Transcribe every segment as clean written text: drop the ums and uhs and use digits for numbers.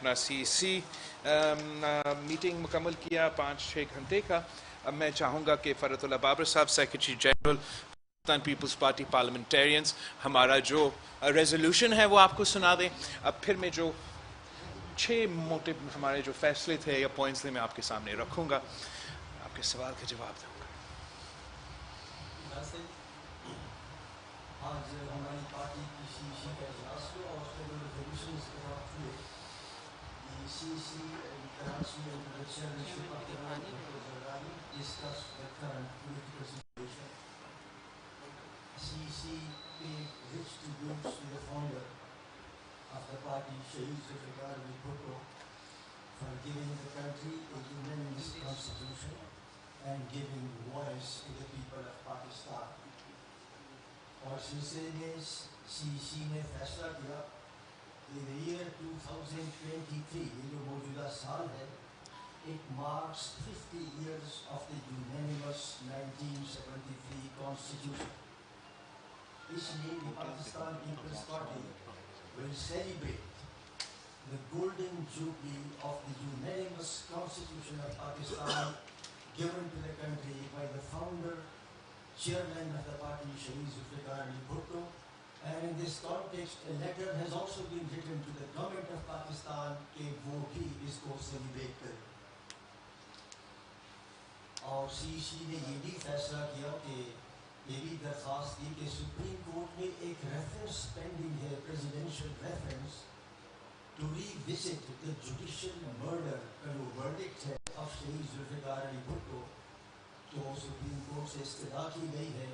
اپنا C meeting مکمل کیا 5-6 گھنٹے کا. اب میں چاہوں گا کہ فرحت اللہ بابر صاحب secretary general Pakistan Peoples Party Parliamentarians ہمارا جو ریزولوشن ہے وہ آپ کو سنا دیں. اب پھر میں جو 6 موٹے ہمارے جو فیصلے تھے یا پوائنٹس تھے میں آپ کے سامنے رکھوں گا, آپ کے سوال کا جواب دوں گا. آج ہماری پارٹی کی سی کا اجلاس ہوا اور اس میں جو ریزولوشنز اڈاپٹ ہوئے, C Karachi and chairmanship of the Bhutto Zardari discuss the current political situation. C paid rich tributes to the founder of the party, Shahid Zulfikar Ali Bhutto, for giving the country a unanimous constitution and giving voice to the people of Pakistan. اور سلسلے میں سی نے فیصلہ کیا کہ year 2023 یہ جو موجودہ سال ہے, it marks 50 years of the unanimous 1973 constitution. اس لیے Pakistan Peoples Party will celebrate the golden jubilee of the unanimous constitution of Pakistan given to the country by the founder, chairman of the party, Shahid Zulfikar Ali Bhutto. And in this context, a letter has also been written to the government of Pakistan کہ وہ بھی اس کو celebrate کرے. اور سی نے یہ بھی فیصلہ کیا کہ یہ بھی درخواست کی کہ سپریم کورٹ میں ایک ریفرنس پینڈنگ ہے, presidential reference, to revisit the judicial murder کا جو ورڈکٹ ہے آف شہید ذوالفقار علی بھٹو. تو سپریم کورٹ سے استدعا کی گئی ہے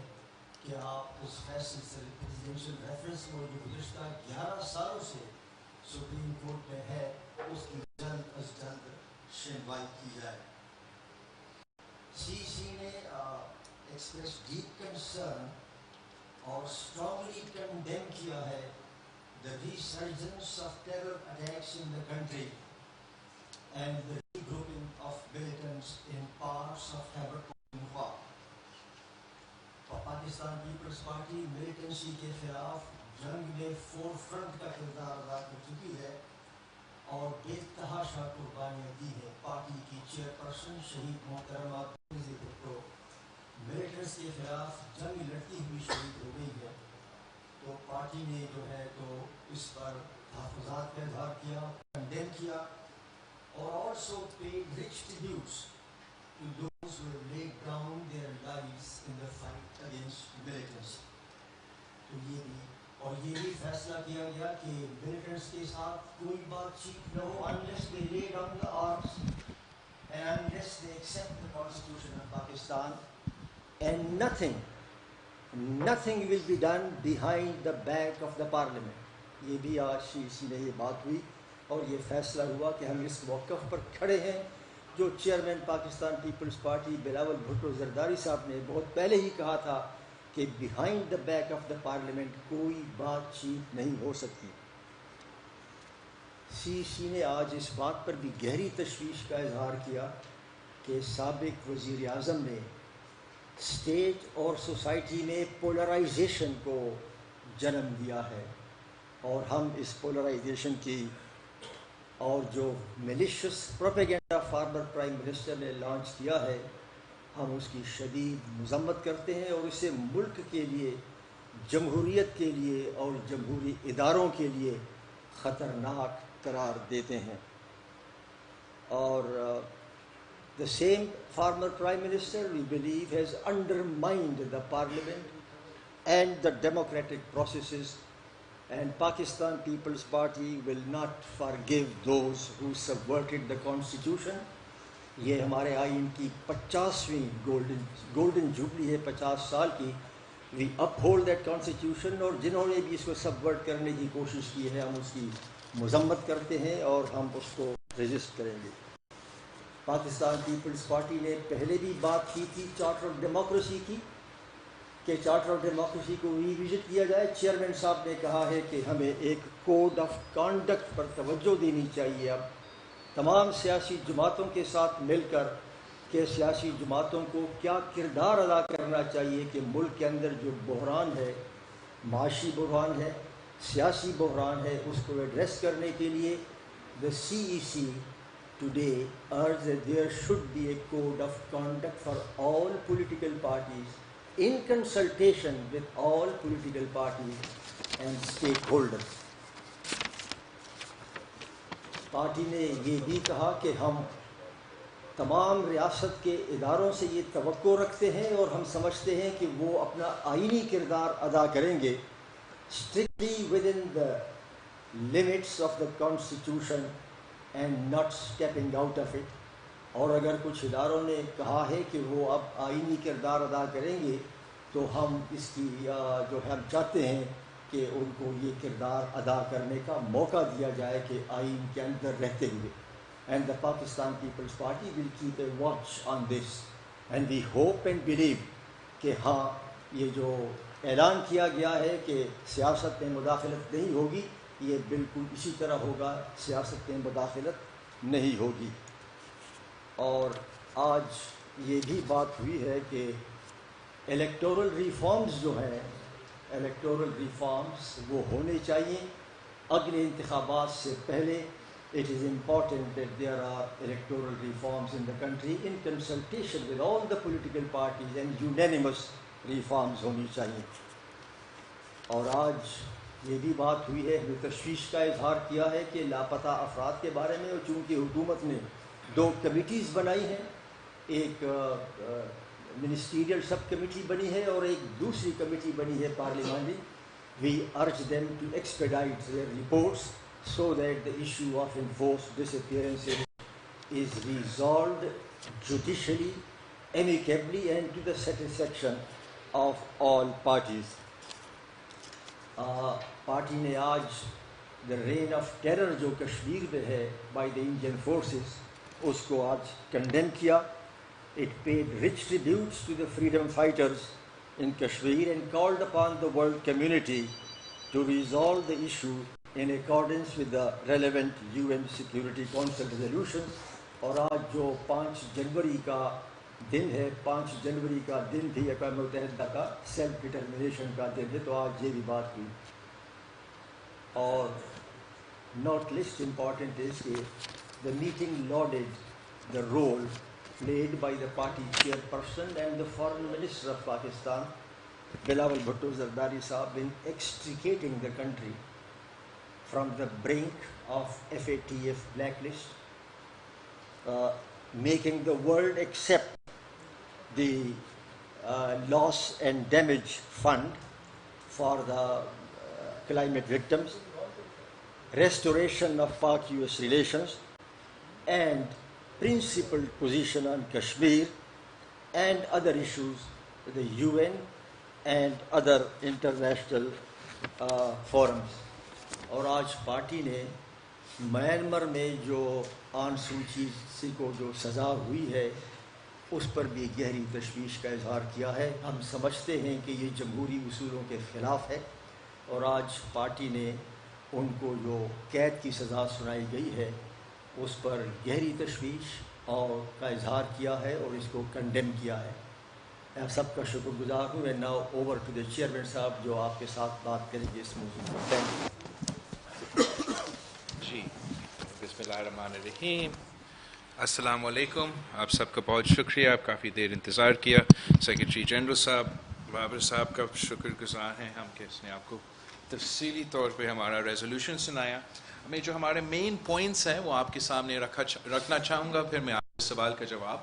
کہ آپ اس فیصلے سے پریزیڈینشیل ریفرنس کو جو گزشتہ 11 سالوں سے سپریم کورٹ میں ہے اس کی جلد از جلد شنوائی کی جائے. سی نے ایکسپریس ڈیپ کنسرن اور اسٹرانگلی کنڈیم کیا ہے the resurgence of terror attacks in the country and the regrouping of militants in parts of Khyber Pakhtunkhwa. Pakistan Peoples Party militancy کے خلاف جنگ میں فور فرنٹ کا کردار ادا کر چکی ہے اور بے تحاشا قربانیاں دی ہیں. پارٹی کی چیئرپرسن شہید محترمہ بینظیر بھٹو ملیٹنٹس کے خلاف جنگ لڑتی ہوئی شہید ہو گئی ہے. تو پارٹی نے جو ہے تو اس پر تحفظات کا اظہار کیا, کنڈیم کیا, اور also paid rich tributes to those who have laid down their lives in the fight against militants. تو یہ بھی اور یہ بھی فیصلہ کیا گیا کہ ملیٹنٹس کے ساتھ کوئی بات چیت نہ ہو unless they lay down the arms and unless they accept the constitution of Pakistan, and nothing will be done behind the back of the parliament. یہ بھی آج سی میں یہ بات ہوئی اور یہ فیصلہ ہوا کہ ہم اس موقف پر کھڑے ہیں جو chairman Pakistan Peoples Party Bilawal Bhutto Zardari صاحب نے بہت پہلے ہی کہا تھا کہ behind the back of the parliament کوئی بات چیت نہیں ہو سکتی. سی نے آج اس بات پر بھی گہری تشویش کا اظہار کیا کہ سابق وزیر اعظم نے اسٹیٹ اور سوسائٹی میں پولرائزیشن کو جنم دیا ہے اور ہم اس پولرائزیشن کی اور جو میلیشیس پروپیگنڈا فارمر پرائم منسٹر نے لانچ کیا ہے ہم اس کی شدید مذمت کرتے ہیں اور اسے ملک کے لیے, جمہوریت کے لیے اور جمہوری اداروں کے لیے خطرناک قرار دیتے ہیں. اور the same former prime minister we believe has undermined the parliament and the democratic processes, and Pakistan People's Party will not forgive those who subverted the constitution. یہ ہمارے آئین کی 50ویں گولڈن جوبلی ہے, 50 سال کی. وی uphold that constitution, اور جنہوں نے بھی اس کو سبورٹ کرنے کی کوشش کی ہے ہم اس کی مذمت کرتے ہیں اور ہم اس کو ریزسٹ کریں گے. پاکستان پیپلز پارٹی نے پہلے بھی بات کی تھی چارٹر آف ڈیموکریسی کی کہ چارٹر آف ڈیموکریسی کو ریوزٹ کیا جائے. چیئرمین صاحب نے کہا ہے کہ ہمیں ایک کوڈ آف کانڈکٹ پر توجہ دینی چاہیے اب تمام سیاسی جماعتوں کے ساتھ مل کر کہ سیاسی جماعتوں کو کیا کردار ادا کرنا چاہیے کہ ملک کے اندر جو بحران ہے, معاشی بحران ہے, سیاسی بحران ہے, اس کو ایڈریس کرنے کے لیے the CEC today urged that there should be a code of conduct for all political parties in consultation with all political parties and stakeholders. Party نے یہ بھی کہا کہ ہم تمام ریاست کے اداروں سے یہ توقع رکھتے ہیں اور ہم سمجھتے ہیں کہ وہ اپنا آئینی کردار ادا کریں گے strictly within the limits of the constitution and not stepping out of it. اور اگر کچھ اداروں نے کہا ہے کہ وہ اب آئینی کردار ادا کریں گے تو ہم اس کی جو ہم چاہتے ہیں کہ ان کو یہ کردار ادا کرنے کا موقع دیا جائے کہ آئین کے اندر رہتے ہوئے. And the Pakistan People's Party will keep a watch on this and we hope and believe کہ ہاں یہ جو اعلان کیا گیا ہے کہ سیاست میں مداخلت نہیں ہوگی یہ بالکل اسی طرح ہوگا, سیاست میں مداخلت نہیں ہوگی. اور آج یہ بھی بات ہوئی ہے کہ الیکٹورل ریفارمز جو ہیں الیکٹورل ریفارمز وہ ہونے چاہیے اگلے انتخابات سے پہلے. It is important that there are electoral reforms in the country in consultation with all the political parties and unanimous reforms ہونی چاہیے. اور آج یہ بھی بات ہوئی ہے, ہمیں تشویش کا اظہار کیا ہے کہ لاپتہ افراد کے بارے میں, اور چونکہ حکومت نے 2 کمیٹیز بنائی ہیں, ایک منسٹیریل سب کمیٹی بنی ہے اور ایک دوسری کمیٹی بنی ہے پارلیمانی. We urge them to expedite their reports so that the issue of enforced disappearances is resolved judicially, amicably and to the satisfaction of all parties. Party نے آج the reign of terror جو کشمیر میں ہے by the Indian forces اس کو آج condemn کیا. It paid rich tributes to the freedom fighters in Kashmir and called upon the world community to resolve the issue in accordance with the relevant UN Security Council resolutions. اور آج جو 5 جنوری کا دن ہے, 5 جنوری کا دن بھی اقوام متحدہ کا سیلف ڈٹرمنیشن کا دن ہے, تو آج یہ بھی بات ہوئی. اور not least important is کہ the meeting lauded the role played by the party chairperson and the foreign minister of Pakistan, Bilawal Bhutto Zardari Sahab, in extricating the country from the brink of FATF blacklist, making the world accept the loss and damage fund for the climate victims, restoration of Pak-US relations, and principled position on Kashmir and other issues with the UN and other international forums. اور آج party نے Myanmar میں جو آن سو چی کو جو سزا ہوئی ہے اس پر بھی گہری تشویش کا اظہار کیا ہے. ہم سمجھتے ہیں کہ یہ جمہوری اصولوں کے خلاف ہے, اور آج پارٹی نے ان کو جو قید کی سزا سنائی گئی ہے اس پر گہری تشویش اور کا اظہار کیا ہے اور اس کو کنڈیم کیا ہے. آپ سب کا شکر گزار ہوں. And now over to the chairman صاحب جو آپ کے ساتھ بات کریں گے اس موضوع پر. Thank you. جی بسم اللہ الرحمن الرحیم. السلام علیکم. آپ سب کا بہت شکریہ, آپ کافی دیر انتظار کیا. سیکرٹری جنرل صاحب بابر صاحب کا شکر گزار ہیں ہم کہ اس نے آپ کو تفصیلی طور پہ ہمارا ریزولوشن سنایا. میں جو ہمارے مین پوائنٹس ہیں وہ آپ کے سامنے رکھنا چاہوں گا, پھر میں آپ کے سوال کا جواب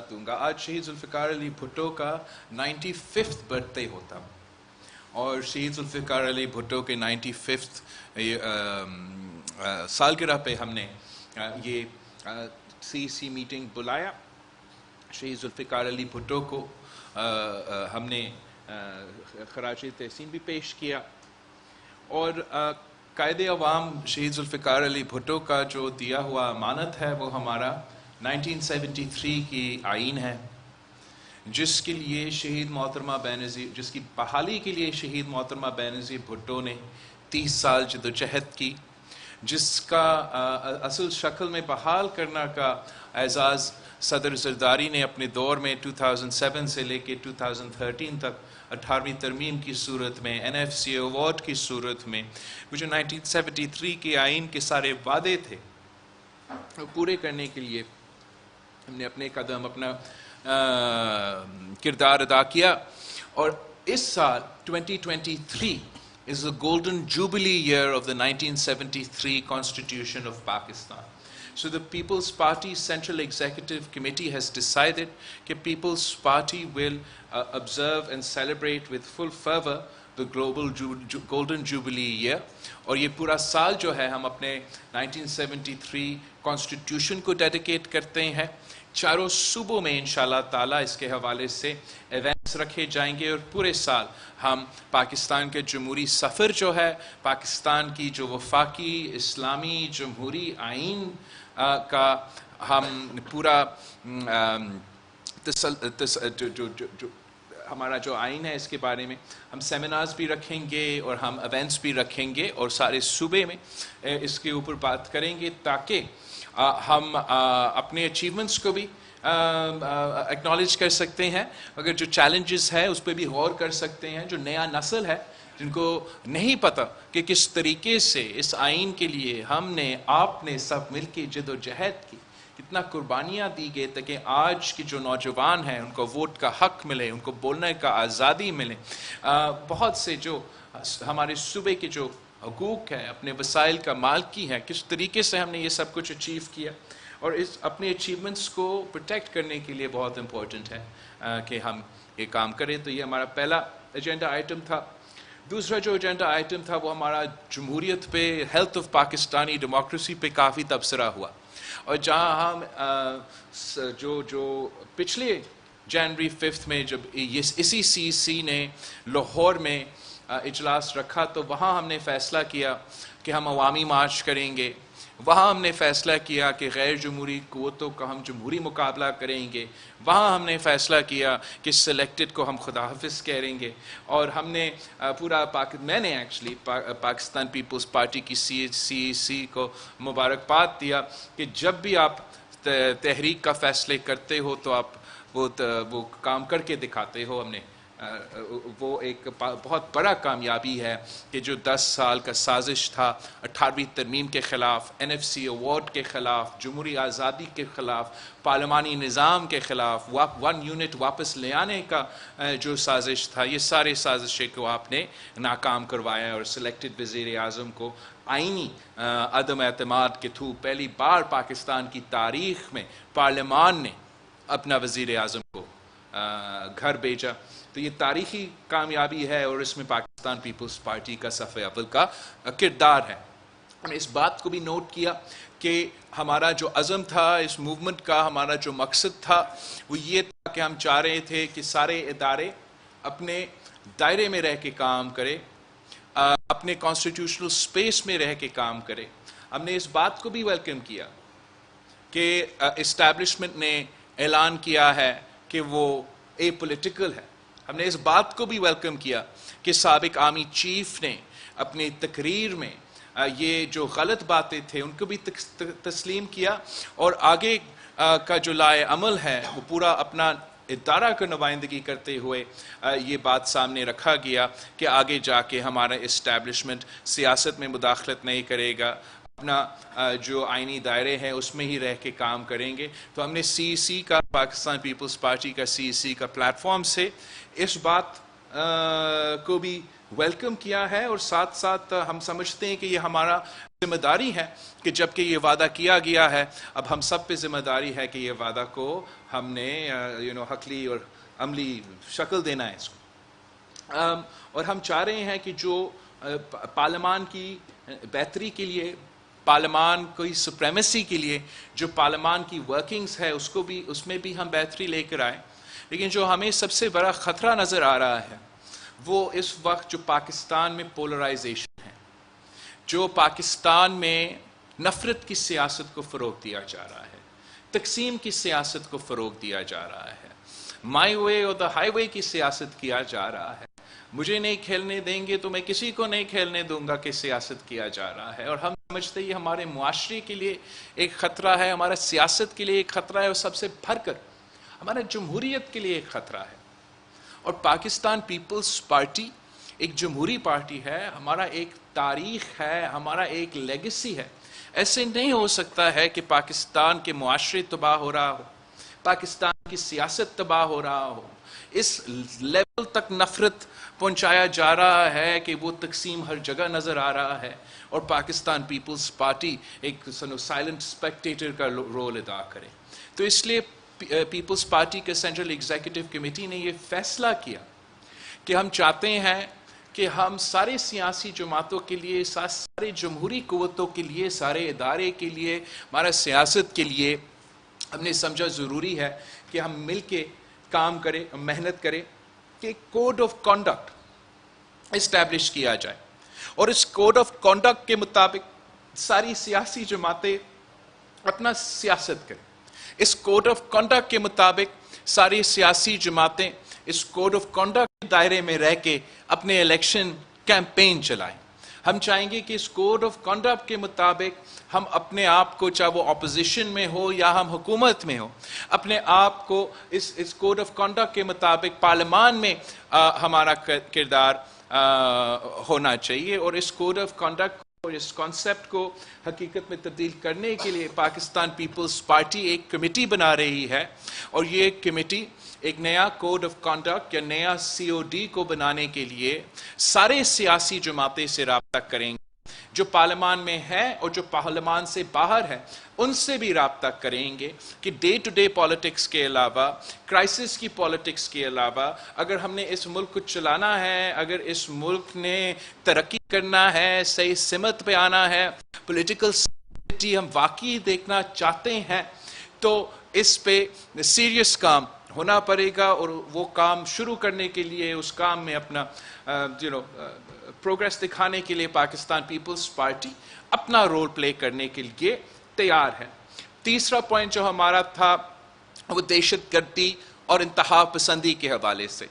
دوں گا. آج شہید ذوالفقار علی بھٹو کا 95th برتھ ڈے ہوتا, اور شہید ذوالفقار علی بھٹو کے 95th سالگرہ پہ ہم نے یہ CEC میٹنگ بلایا. شہید ذوالفقار علی بھٹو کو ہم نے خراج تحسین بھی پیش کیا, اور قائد عوام شہید ذوالفقار علی بھٹو کا جو دیا ہوا امانت ہے وہ ہمارا 1973 کی آئین ہے, جس کے لیے شہید محترمہ بینظیر, جس کی بحالی کے لیے شہید محترمہ بینظیر بھٹو نے 30 سال جدوجہد کی. جس کا اصل شکل میں بحال کرنا کا اعزاز صدر زرداری نے اپنے دور میں 2007 سے لے کے 2013 تک 18ویں ترمیم کی صورت میں NFC ایوارڈ کی صورت میں وہ جو 1973 کے آئین کے سارے وعدے تھے وہ پورے کرنے کے لیے ہم نے اپنے قدم اپنا کردار ادا کیا. اور اس سال 2023 is the golden jubilee year of the 1973 Constitution of Pakistan. So the People's Party Central Executive Committee has decided that People's Party will observe and celebrate with full fervor the global golden jubilee year. اور یہ پورا سال جو ہے ہم اپنے 1973 Constitution کو dedicate کرتے ہیں. چاروں صوبوں میں انشاءاللہ تعالیٰ اس کے حوالے سے ایونٹس رکھے جائیں گے اور پورے سال ہم پاکستان کے جمہوری سفر جو ہے پاکستان کی جو وفاقی اسلامی جمہوری آئین کا ہم پورا ہمارا جو آئین ہے اس کے بارے میں ہم سیمینارز بھی رکھیں گے اور ہم ایونٹس بھی رکھیں گے اور سارے صوبے میں اس کے اوپر بات کریں گے تاکہ ہم اپنے اچیومنٹس کو بھی ایکنالج کر سکتے ہیں. اگر جو چیلنجز ہے اس پہ بھی غور کر سکتے ہیں. جو نیا نسل ہے جن کو نہیں پتہ کہ کس طریقے سے اس آئین کے لیے ہم نے آپ نے سب مل کے جد و جہد کی کتنا قربانیاں دی گئی تاکہ آج کے جو نوجوان ہیں ان کو ووٹ کا حق ملے, ان کو بولنے کا آزادی ملے. بہت سے جو ہمارے صوبے کے جو حقوق ہے اپنے وسائل کا مالکی ہے کس طریقے سے ہم نے یہ سب کچھ اچیو کیا اور اس اپنے اچیومنٹس کو پروٹیکٹ کرنے کے لیے بہت امپورٹنٹ ہے کہ ہم یہ کام کریں. تو یہ ہمارا پہلا ایجنڈا آئٹم تھا. دوسرا جو ایجنڈا آئٹم تھا وہ ہمارا جمہوریت پہ, ہیلتھ آف پاکستانی ڈیموکریسی پہ کافی تبصرہ ہوا. اور جہاں ہم جو پچھلے جنوری 5 میں جب اسی CEC نے لاہور میں اجلاس رکھا تو وہاں ہم نے فیصلہ کیا کہ ہم عوامی مارچ کریں گے. وہاں ہم نے فیصلہ کیا کہ غیر جمہوری قوتوں کا ہم جمہوری مقابلہ کریں گے. وہاں ہم نے فیصلہ کیا کہ سلیکٹڈ کو ہم خدا حافظ کریں گے. اور ہم نے پورا میں نے ایکچولی پاکستان پیپلز پارٹی کی CEC کو مبارکباد دیا کہ جب بھی آپ تحریک کا فیصلے کرتے ہو تو آپ وہ کام کر کے دکھاتے ہو. ہم نے وہ ایک بہت بڑا کامیابی ہے کہ جو 10 سال کا سازش تھا 18ویں ترمیم کے خلاف, NFC ایوارڈ کے خلاف, جمہوری آزادی کے خلاف, پارلیمانی نظام کے خلاف, 1 یونٹ واپس لے آنے کا جو سازش تھا, یہ سارے سازشیں کو آپ نے ناکام کروایا اور سلیکٹڈ وزیر اعظم کو آئینی عدم اعتماد کے تھرو پہلی بار پاکستان کی تاریخ میں پارلیمان نے اپنا وزیر اعظم کو گھر بھیجا. تو یہ تاریخی کامیابی ہے اور اس میں پاکستان پیپلز پارٹی کا صف اول کا کردار ہے. ہم نے اس بات کو بھی نوٹ کیا کہ ہمارا جو عزم تھا اس موومنٹ کا, ہمارا جو مقصد تھا وہ یہ تھا کہ ہم چاہ رہے تھے کہ سارے ادارے اپنے دائرے میں رہ کے کام کرے, اپنے کانسٹیٹیوشنل سپیس میں رہ کے کام کرے. ہم نے اس بات کو بھی ویلکم کیا کہ اسٹیبلشمنٹ نے اعلان کیا ہے کہ وہ اے پولیٹیکل ہے. ہم نے اس بات کو بھی ویلکم کیا کہ سابق آرمی چیف نے اپنی تقریر میں یہ جو غلط باتیں تھے ان کو بھی تسلیم کیا اور آگے کا جو لائے عمل ہے وہ پورا اپنا ادارہ کا نمائندگی کرتے ہوئے یہ بات سامنے رکھا گیا کہ آگے جا کے ہمارا اسٹیبلشمنٹ سیاست میں مداخلت نہیں کرے گا, اپنا جو آئینی دائرے ہیں اس میں ہی رہ کے کام کریں گے. تو ہم نے CEC کا, پاکستان پیپلز پارٹی کا CEC کا پلیٹ فارم سے اس بات کو بھی ویلکم کیا ہے اور ساتھ ساتھ ہم سمجھتے ہیں کہ یہ ہمارا ذمہ داری ہے کہ جب کہ یہ وعدہ کیا گیا ہے اب ہم سب پہ ذمہ داری ہے کہ یہ وعدہ کو ہم نے حقلی اور عملی شکل دینا ہے اس کو. اور ہم چاہ رہے ہیں کہ جو پارلیمان کی بہتری کے لیے, پارلیمان کی سپریمیسی کے لیے جو پارلیمان کی ورکنگز ہے اس میں بھی ہم بہتری لے کر آئیں. لیکن جو ہمیں سب سے بڑا خطرہ نظر آ رہا ہے وہ اس وقت جو پاکستان میں پولرائزیشن ہے, جو پاکستان میں نفرت کی سیاست کو فروغ دیا جا رہا ہے, تقسیم کی سیاست کو فروغ دیا جا رہا ہے, مائی وے اور دا ہائی وے کی سیاست کیا جا رہا ہے. مجھے نہیں کھیلنے دیں گے تو میں کسی کو نہیں کھیلنے دوں گا کہ سیاست کیا جا رہا ہے. اور ہم سمجھتے ہیں یہ ہمارے معاشرے کے لیے ایک خطرہ ہے, ہمارا سیاست کے لیے ایک خطرہ ہے, اور سب سے بڑھ کر ہمارا جمہوریت کے لیے ایک خطرہ ہے. اور پاکستان پیپلز پارٹی ایک جمہوری پارٹی ہے, ہمارا ایک تاریخ ہے, ہمارا ایک لیگیسی ہے. ایسے نہیں ہو سکتا ہے کہ پاکستان کے معاشرے تباہ ہو رہا ہو, پاکستان کی سیاست تباہ ہو رہا ہو, اس لیول تک نفرت پہنچایا جا رہا ہے کہ وہ تقسیم ہر جگہ نظر آ رہا ہے, اور پاکستان پیپلز پارٹی ایک سائلنٹ اسپیکٹیٹر کا رول ادا کرے. تو اس لیے پیپلز پارٹی کے سینٹرل ایگزیکٹو کمیٹی نے یہ فیصلہ کیا کہ ہم چاہتے ہیں کہ ہم سارے سیاسی جماعتوں کے لیے, سارے جمہوری قوتوں کے لیے, سارے ادارے کے لیے, ہمارا سیاست کے لیے ہم نے سمجھا ضروری ہے کہ ہم مل کے کام کریں, محنت کریں کہ کوڈ آف کنڈکٹ اسٹیبلش کیا جائے, اور اس کوڈ آف کنڈکٹ کے مطابق ساری سیاسی جماعتیں اپنا سیاست کریں. اس کوڈ آف کنڈکٹ کے مطابق ساری سیاسی جماعتیں اس کوڈ آف کنڈکٹ کے دائرے میں رہ کے اپنے الیکشن کیمپین چلائیں. ہم چاہیں گے کہ اس کوڈ آف کنڈکٹ کے مطابق ہم اپنے آپ کو, چاہے وہ اپوزیشن میں ہو یا ہم حکومت میں ہو, اپنے آپ کو اس کوڈ آف کنڈکٹ کے مطابق پارلیمان میں ہمارا کردار ہونا چاہیے. اور اس کوڈ آف کنڈکٹ اور اس کانسیپٹ کو حقیقت میں تبدیل کرنے کے لیے پاکستان پیپلز پارٹی ایک کمیٹی بنا رہی ہے, اور یہ کمیٹی ایک نیا کوڈ آف کنڈکٹ یا نیا COD کو بنانے کے لیے سارے سیاسی جماعتیں سے رابطہ کریں گے, جو پارلیمان میں ہے اور جو پارلیمان سے باہر ہے ان سے بھی رابطہ کریں گے کہ ڈے ٹو ڈے پالیٹکس کے علاوہ, کرائسس کی پالیٹکس کے علاوہ, اگر ہم نے اس ملک کو چلانا ہے, اگر اس ملک نے ترقی کرنا ہے, صحیح سمت پہ آنا ہے, پولیٹیکل اسٹیبلٹی ہم واقعی دیکھنا چاہتے ہیں, تو اس پہ سیریس کام ہونا پڑے گا. اور وہ کام شروع کرنے کے لیے, اس کام میں اپنا پروگریس دکھانے کے لیے پاکستان پیپلز پارٹی اپنا رول پلے کرنے کے لیے تیار ہے. تیسرا پوائنٹ جو ہمارا تھا وہ دہشت گردی اور انتہا پسندی کے حوالے سے.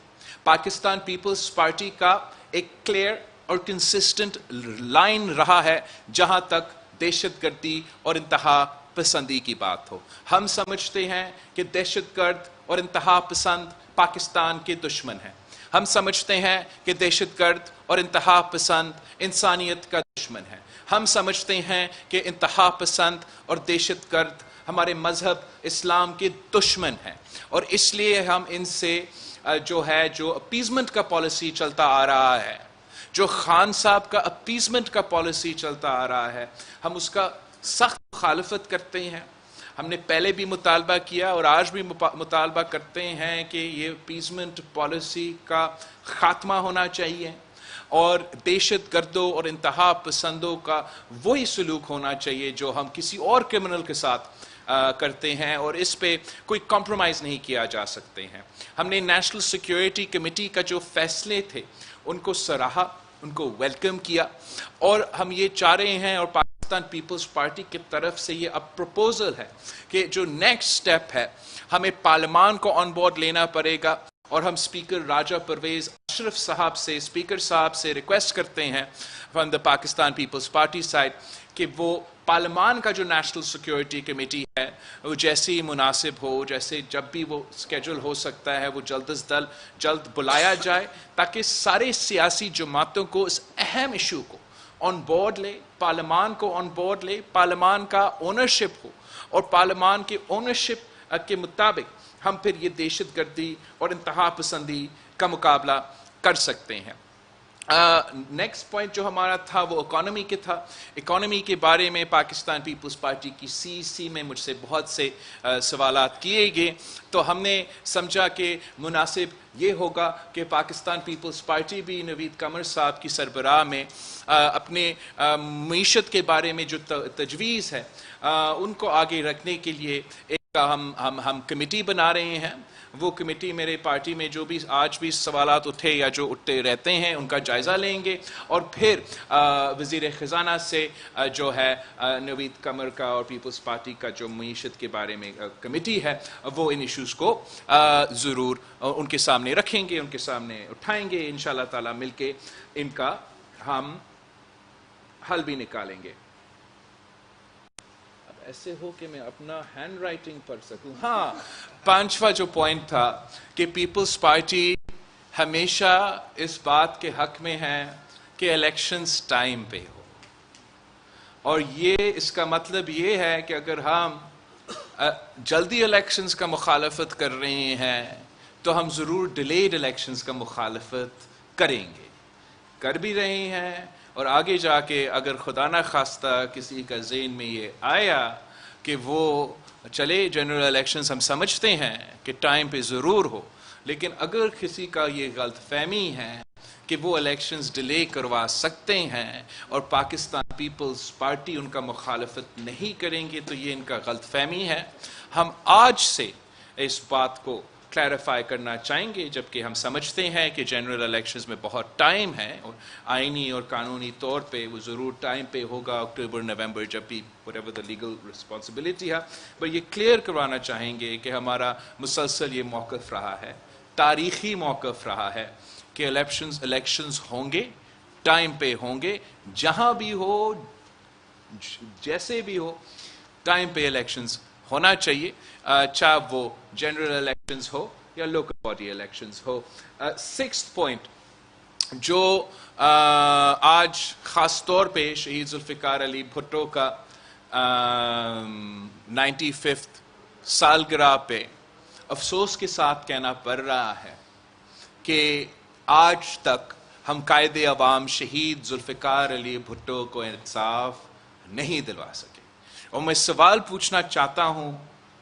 پاکستان پیپلز پارٹی کا ایک کلیئر اور کنسسٹنٹ لائن رہا ہے جہاں تک دہشت گردی اور انتہا پسندی کی بات ہو. ہم سمجھتے ہیں کہ دہشت گرد اور انتہا پسند پاکستان کے دشمن ہیں. ہم سمجھتے ہیں کہ دہشت گرد اور انتہا پسند انسانیت کا دشمن ہے. ہم سمجھتے ہیں کہ انتہا پسند اور دہشت گرد ہمارے مذہب اسلام کے دشمن ہیں, اور اس لیے ہم ان سے جو اپیزمنٹ کا پالیسی چلتا آ رہا ہے, جو خان صاحب کا اپیزمنٹ کا پالیسی چلتا آ رہا ہے, ہم اس کا سخت مخالفت کرتے ہیں. ہم نے پہلے بھی مطالبہ کیا اور آج بھی مطالبہ کرتے ہیں کہ یہ اپیزمنٹ پالیسی کا خاتمہ ہونا چاہیے, اور دہشت گردوں اور انتہا پسندوں کا وہی سلوک ہونا چاہیے جو ہم کسی اور کرمنل کے ساتھ کرتے ہیں, اور اس پہ کوئی کمپرومائز نہیں کیا جا سکتے ہیں. ہم نے نیشنل سیکیورٹی کمیٹی کا جو فیصلے تھے ان کو سراہا, ان کو ویلکم کیا, اور ہم یہ چاہ رہے ہیں, اور پاکستان پیپلز پارٹی کی طرف سے یہ اب پروپوزل ہے کہ جو نیکسٹ سٹیپ ہے ہمیں پارلیمان کو آن بورڈ لینا پڑے گا, اور ہم اسپیکر راجہ پرویز اشرف صاحب سے, اسپیکر صاحب سے ریکویسٹ کرتے ہیں from the Pakistan Peoples Party side کہ وہ پارلیمان کا جو نیشنل سیکیورٹی کمیٹی ہے وہ جیسے ہی مناسب ہو, جیسے جب بھی وہ اسکیجول ہو سکتا ہے, وہ جلد بلایا جائے تاکہ سارے سیاسی جماعتوں کو اس اہم ایشو کو آن بورڈ لے, پارلیمان کو آن بورڈ لے, پارلیمان کا اونرشپ ہو, اور پارلیمان کے اونرشپ کے مطابق ہم پھر یہ دہشت گردی اور انتہا پسندی کا مقابلہ کر سکتے ہیں. نیکسٹ پوائنٹ جو ہمارا تھا وہ اکانومی کے تھا. اکانومی کے بارے میں پاکستان پیپلز پارٹی کی CEC میں مجھ سے بہت سے سوالات کیے گئے, تو ہم نے سمجھا کہ مناسب یہ ہوگا کہ پاکستان پیپلز پارٹی بھی نوید قمر صاحب کی سربراہ میں اپنے معیشت کے بارے میں جو تجویز ہے ان کو آگے رکھنے کے لیے ایک ہم کمیٹی بنا رہے ہیں. وہ کمیٹی میرے پارٹی میں جو بھی آج بھی سوالات اٹھے یا جو اٹھتے رہتے ہیں ان کا جائزہ لیں گے, اور پھر وزیر خزانہ سے جو ہے نوید قمر کا اور پیپلز پارٹی کا جو معیشت کے بارے میں کمیٹی ہے وہ ان ایشوز کو ضرور ان کے سامنے رکھیں گے, ان کے سامنے اٹھائیں گے. انشاءاللہ تعالی مل کے ان کا ہم حل بھی نکالیں گے. ایسے ہو کہ میں اپنا ہینڈ رائٹنگ پڑھ سکوں. ہاں, 5واں جو پوائنٹ تھا کہ پیپلز پارٹی ہمیشہ اس بات کے حق میں ہے کہ الیکشنز ٹائم پہ ہو, اور یہ اس کا مطلب یہ ہے کہ اگر ہم جلدی الیکشنز کا مخالفت کر رہے ہیں تو ہم ضرور ڈیلیڈ الیکشنز کا مخالفت کریں گے, کر بھی رہے ہیں. اور آگے جا کے اگر خدا نہ خواستہ کسی کا ذہن میں یہ آیا کہ وہ چلے جنرل الیکشنز ہم سمجھتے ہیں کہ ٹائم پہ ضرور ہو, لیکن اگر کسی کا یہ غلط فہمی ہے کہ وہ الیکشنز ڈیلے کروا سکتے ہیں اور پاکستان پیپلز پارٹی ان کا مخالفت نہیں کریں گے, تو یہ ان کا غلط فہمی ہے. ہم آج سے اس بات کو کلیریفائی کرنا چاہیں گے, جبکہ ہم سمجھتے ہیں کہ جنرل الیکشنز میں بہت ٹائم ہے, اور آئینی اور قانونی طور پہ وہ ضرور ٹائم پہ ہوگا, اکتوبر نومبر, جب بھی whatever the legal responsibility ہے. پر یہ کلیئر کروانا چاہیں گے کہ ہمارا مسلسل یہ موقف رہا ہے, تاریخی موقف رہا ہے کہ الیکشنز ہوں گے, ٹائم پہ ہوں گے, جہاں بھی ہو, جیسے بھی ہو, ٹائم پہ الیکشنز ہونا چاہیے, چاہے وہ جنرل الیکشنز ہو یا لوکل باڈی الیکشنز ہو. 6th پوائنٹ جو آج خاص طور پہ شہید ذوالفقار علی بھٹو کا 95th سالگرہ پہ افسوس کے ساتھ کہنا پڑ رہا ہے کہ آج تک ہم قائد عوام شہید ذوالفقار علی بھٹو کو انصاف نہیں دلوا سکے. اور میں سوال پوچھنا چاہتا ہوں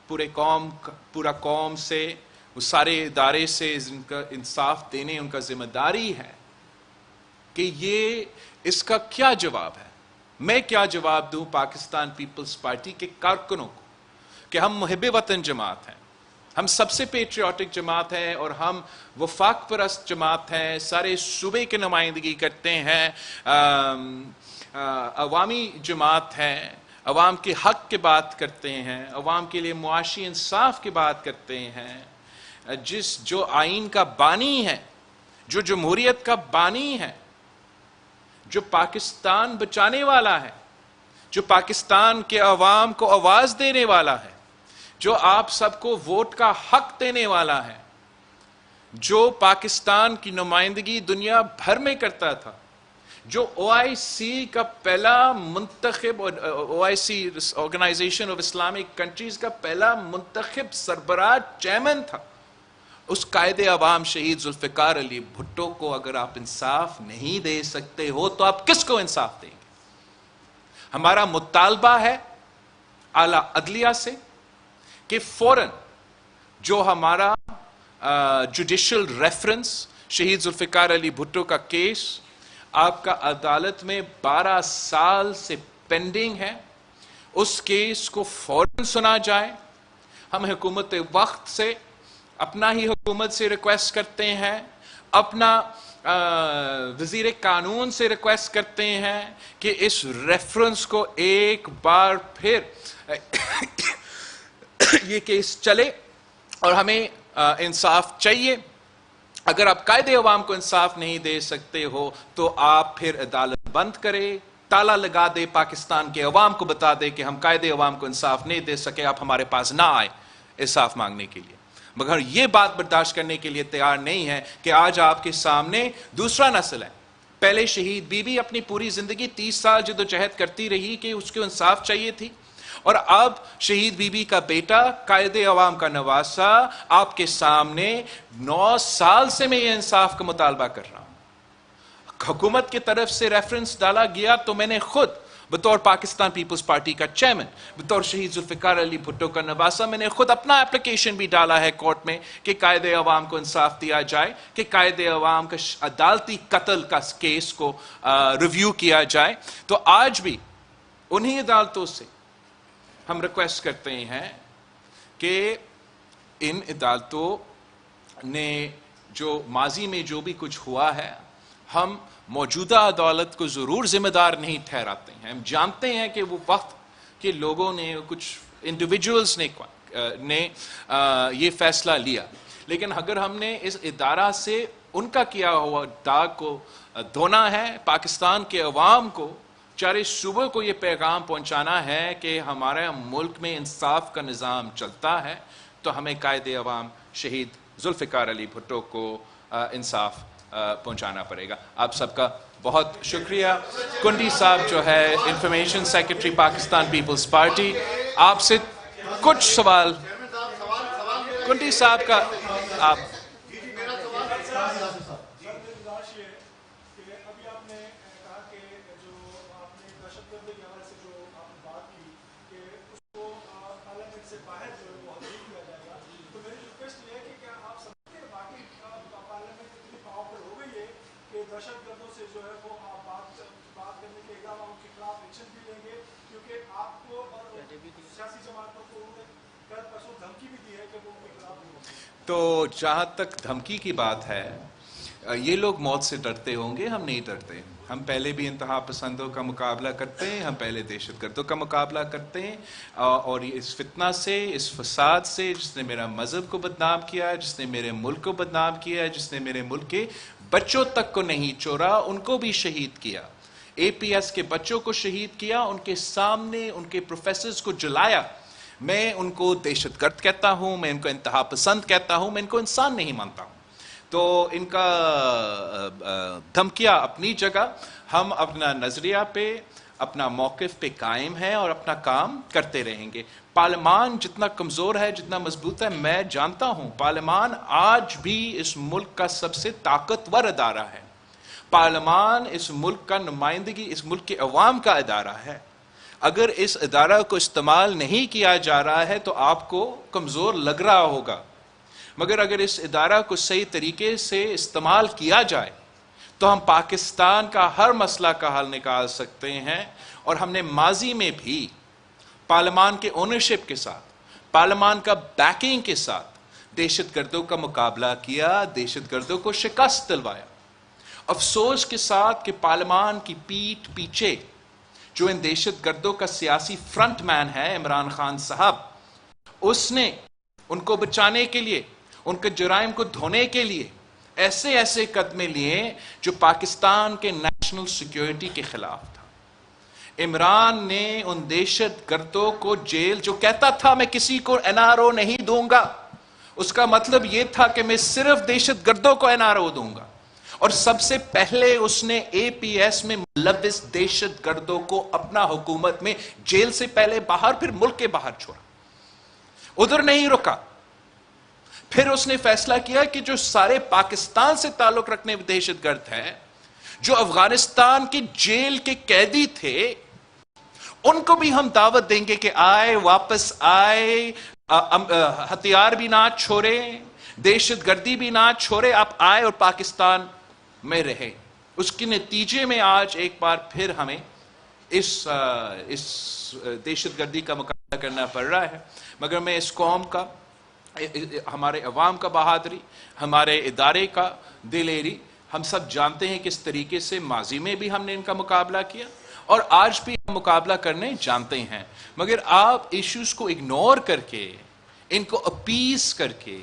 پورا قوم سے, وہ سارے ادارے سے جن کا انصاف دینے ان کا ذمہ داری ہے, کہ یہ اس کا کیا جواب ہے. میں کیا جواب دوں پاکستان پیپلز پارٹی کے کارکنوں کو کہ ہم محب وطن جماعت ہیں, ہم سب سے پیٹریوٹک جماعت ہے, اور ہم وفاق پرست جماعت ہیں, سارے صوبے کی نمائندگی کرتے ہیں, عوامی جماعت ہے, عوام کے حق کی بات کرتے ہیں, عوام کے لیے معاشی انصاف کی بات کرتے ہیں. جو آئین کا بانی ہے, جو جمہوریت کا بانی ہے, جو پاکستان بچانے والا ہے, جو پاکستان کے عوام کو آواز دینے والا ہے, جو آپ سب کو ووٹ کا حق دینے والا ہے, جو پاکستان کی نمائندگی دنیا بھر میں کرتا تھا, جو OIC کا پہلا منتخب, OIC organization of Islamic countries کا پہلا منتخب سربراہ چیئرمین تھا, اس قائد عوام شہید ذوالفقار علی بھٹو کو اگر آپ انصاف نہیں دے سکتے ہو تو آپ کس کو انصاف دیں گے؟ ہمارا مطالبہ ہے اعلیٰ عدلیہ سے کہ فوراً جو ہمارا جوڈیشل ریفرنس شہید ذوالفقار علی بھٹو کا کیس آپ کا عدالت میں 12 سال سے پینڈنگ ہے, اس کیس کو فوراً سنا جائے. ہم حکومت وقت سے, اپنا ہی حکومت سے ریکویسٹ کرتے ہیں, اپنا وزیر قانون سے ریکویسٹ کرتے ہیں کہ اس ریفرنس کو ایک بار پھر یہ کیس چلے, اور ہمیں انصاف چاہیے. اگر آپ قائد عوام کو انصاف نہیں دے سکتے ہو تو آپ پھر عدالت بند کرے, تالا لگا دے, پاکستان کے عوام کو بتا دے کہ ہم قائد عوام کو انصاف نہیں دے سکے, آپ ہمارے پاس نہ آئے انصاف مانگنے کے لیے. مگر یہ بات برداشت کرنے کے لیے تیار نہیں ہے کہ آج آپ کے سامنے دوسرا نسل ہے. پہلے شہید بی بی اپنی پوری زندگی 30 سال جدوجہد کرتی رہی کہ اس کو انصاف چاہیے تھی, اور اب شہید بی بی کا بیٹا قائد عوام کا نواسہ آپ کے سامنے 9 سال سے میں یہ انصاف کا مطالبہ کر رہا ہوں. حکومت کی طرف سے ریفرنس ڈالا گیا تو میں نے خود بطور پاکستان پیپلز پارٹی کا چیئرمین, بطور شہید ذوالفقار علی بھٹو کا نواسہ, میں نے خود اپنا اپلیکیشن بھی ڈالا ہے کورٹ میں کہ قائد عوام کو انصاف دیا جائے, کہ قائد عوام کا عدالتی قتل کا کیس کو ریویو کیا جائے. تو آج بھی انہی عدالتوں سے ہم ریکویسٹ کرتے ہیں کہ ان عدالتوں نے جو ماضی میں جو بھی کچھ ہوا ہے, ہم موجودہ عدالت کو ضرور ذمہ دار نہیں ٹھہراتے ہیں. ہم جانتے ہیں کہ وہ وقت کے لوگوں نے, کچھ انڈیویجولز نے یہ فیصلہ لیا, لیکن اگر ہم نے اس ادارہ سے ان کا کیا ہوا داغ کو دھونا ہے, پاکستان کے عوام کو چارے صوبوں کو یہ پیغام پہنچانا ہے کہ ہمارے ملک میں انصاف کا نظام چلتا ہے تو ہمیں قائد عوام شہید ذوالفقار علی بھٹو کو انصاف پہنچانا پڑے گا. آپ سب کا بہت شکریہ. کنڈی صاحب جو ہے information secretary Pakistan Peoples Party, آپ سے کچھ سوال. کنڈی صاحب کا آپ دہشت گردوں سے جو ہے وہ آپ بات کرنے کے علاوہ ان کے خلاف ایکشن بھی لیں گے, کیونکہ آپ کو اور سیاسی جماعتوں کو کل پرسوں دھمکی بھی دی ہے کہ وہ ان کے خلاف نہیں ہوگی. تو جہاں تک دھمکی کی بات ہے, یہ لوگ موت سے ڈرتے ہوں گے, ہم نہیں ڈرتے. ہم پہلے بھی انتہا پسندوں کا مقابلہ کرتے ہیں, ہم پہلے دہشت گردوں کا مقابلہ کرتے ہیں, اور اس فتنہ سے, اس فساد سے جس نے میرا مذہب کو بدنام کیا, جس نے میرے ملک کو بدنام کیا, جس نے میرے ملک کے بچوں تک کو نہیں چھوڑا, ان کو بھی شہید کیا. اے پی ایس کے بچوں کو شہید کیا, ان کے سامنے ان کے پروفیسرز کو جلایا. میں ان کو دہشت گرد کہتا ہوں, میں ان کو انتہا پسند کہتا ہوں, میں ان کو انسان نہیں مانتا ہوں. تو ان کا دھمکیاں اپنی جگہ, ہم اپنا نظریہ پہ, اپنا موقف پہ قائم ہیں اور اپنا کام کرتے رہیں گے. پارلیمان جتنا کمزور ہے, جتنا مضبوط ہے, میں جانتا ہوں پارلیمان آج بھی اس ملک کا سب سے طاقتور ادارہ ہے. پارلیمان اس ملک کا نمائندگی, اس ملک کے عوام کا ادارہ ہے. اگر اس ادارہ کو استعمال نہیں کیا جا رہا ہے تو آپ کو کمزور لگ رہا ہوگا, مگر اگر اس ادارہ کو صحیح طریقے سے استعمال کیا جائے تو ہم پاکستان کا ہر مسئلہ کا حل نکال سکتے ہیں. اور ہم نے ماضی میں بھی پارلیمان کے اونرشپ کے ساتھ, پارلیمان کا بیکنگ کے ساتھ دہشت گردوں کا مقابلہ کیا, دہشت گردوں کو شکست دلوایا. افسوس کے ساتھ کہ پارلیمان کی پیٹھ پیچھے جو ان دہشت گردوں کا سیاسی فرنٹ مین ہے عمران خان صاحب, اس نے ان کو بچانے کے لیے, ان کے جرائم کو دھونے کے لیے ایسے ایسے قدمے لیے جو پاکستان کے نیشنل سیکیورٹی کے خلاف تھا. عمران نے ان دہشت گردوں کو جیل, جو کہتا تھا میں کسی کو NRO نہیں دوں گا, اس کا مطلب یہ تھا کہ میں صرف دہشت گردوں کو NRO دوں گا. اور سب سے پہلے اس نے اے پی ایس میں ملوث دہشت گردوں کو اپنا حکومت میں جیل سے پہلے باہر, پھر ملک کے باہر چھوڑا. ادھر نہیں رکا, پھر اس نے فیصلہ کیا کہ جو سارے پاکستان سے تعلق رکھنے دہشت گرد ہیں, جو افغانستان کی جیل کے قیدی تھے, ان کو بھی ہم دعوت دیں گے کہ آئے, واپس آئے, ہتھیار بھی نہ چھوڑے, دہشت گردی بھی نہ چھوڑے, آپ آئے اور پاکستان میں رہے. اس کے نتیجے میں آج ایک بار پھر ہمیں اس دہشت گردی کا مقابلہ کرنا پڑ رہا ہے. مگر میں اس قوم کا, ہمارے عوام کا بہادری, ہمارے ادارے کا دلیری, ہم سب جانتے ہیں کس طریقے سے ماضی میں بھی ہم نے ان کا مقابلہ کیا اور آج بھی ہم مقابلہ کرنے جانتے ہیں. مگر آپ ایشوز کو اگنور کر کے, ان کو اپیز کر کے,